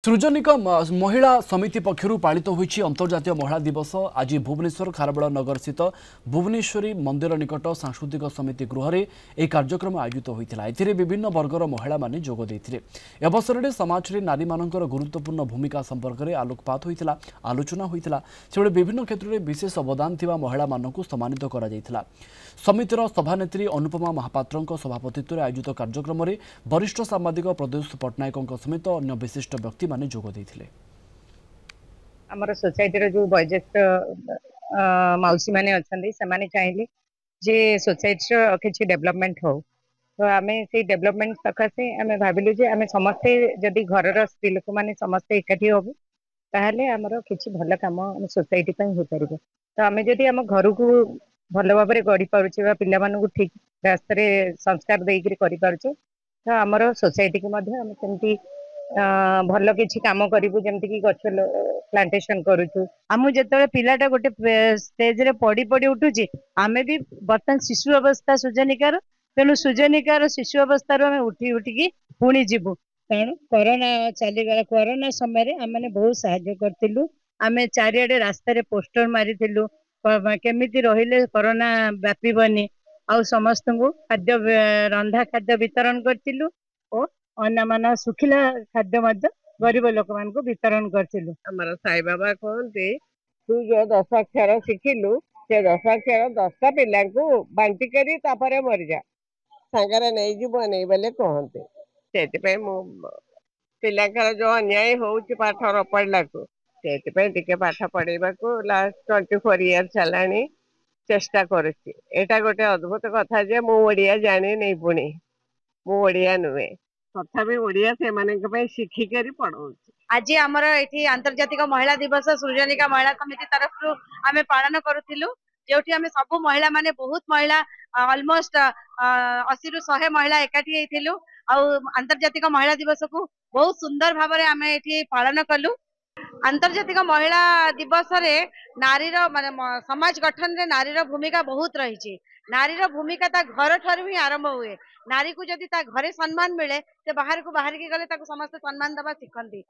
सृजनिक महिला समिति पक्षर पालित होईछि अंतर्जातीय महिला दिवस। आज भुवनेश्वर खारबेल नगर स्थित भुवनेश्वरी मंदिर निकट सांस्कृतिक समिति गृह में यह कार्यक्रम आयोजित होता है। विभिन्न वर्गर महिला माने जोग देथिले। अवसर में समाज में नारी मानकर गुरुत्वपूर्ण भूमिका संपर्क में आलोकपात होता आलोचना होता से विभिन्न क्षेत्र में विशेष अवदान थिबा महिला मानकु सम्मानित करा जायथिला। समितिर सभानेत्री अनुपमा महापात्र सभापतित्व में आयोजित कार्यक्रम में वरिष्ठ सांबादिक प्रदेश पट्टनायक समेत अन्य विशिष्ट व्यक्ति माने जोग देथिले। हमर सोसाइटी रो जो वयोज्येष्ठ मौसी माने अछंदी से माने चाहेली जे सोसाइटी रो किछि डेवलपमेंट हो तो आमे से डेवलपमेंट सकासे आमे भाबिलु जे आमे समस्ते जदी घरर स्त्री लोक माने समस्ते एकाठी होबो ताहले हमर किछि भल काम हम सोसाइटी पय हो परिबो। तो आमे जदी हम घर को भल भाबरे गढी पारुछे बा पिल्ला मानु ठीक रास्ता रे संस्कार देइकरी करि पारुछे तो हमर सोसाइटी के मध्ये हम सेमती भल किछि काम करिबु जेमति कि गछ प्लांटेशन करूछु। हमु जेतले पिलाटा गोटे स्टेज रे पड़ी पड़ी उठुची आमे भी बर्तन शिशु अवस्था सुजनिकार तेणु सुजनिकार शिशु अवस्था रो आमे उठी उठिकी पुणी जीवु कारण कोरोना चली गला। कोरोना समय रे हमने बहुत सहायता करथिलु। आमे चारियाडे रास्ता रे पोस्टर मारिथिलु केमिति रहिले कोरोना व्यापीबनी आ समस्त को खाद्य रंधा खाद्य वितरण करथिलु और अन्न माना सुखिला खाद्य मध्य गरीब लोक मान को वितरण करथिलु। हमर साई बाबा कहते तू जो 10 अक्षर शिखिलु से 10 अक्षर 10टा पिला को बांटी करी तापरे मर जा संगरे नै जीव नै बोले कहते सेति पे मु पिलाकर जो अन्याय होउची पाठ र पढला को सेति पे टिके पाठ पढेबा को लास्ट 24 इयर चलानी चेष्टा करछि। एटा गोटे अद्भुत कथा जे मु ओडिया जाने नै पुणी मु ओडिया नुवे तथापि ओडिया से माने के शिखिकरी पढ़ाऊँ। आज आमर ये आंतर्जातिक महिला दिवस सृजनिका महिला समिति तरफ आम पालन करूँ जो सब महिला माने बहुत महिला ऑलमोस्ट 80 रु 100 महिला एकाठी होइथिलु आंतर्जातिक महिला दिवस को बहुत सुंदर भाव में आम ये पालन कलु। आंतर्जातिक महिला दिवस रे नारीर माने समाज गठन रे नारीर भूमिका बहुत रही। नारीर भूमिका ता घर ठार ही आरंभ हुए। नारी को जदि ता घरे सम्मान मिले ते बाहर को बाहर की गले समस्त सम्मान दबा शिखती।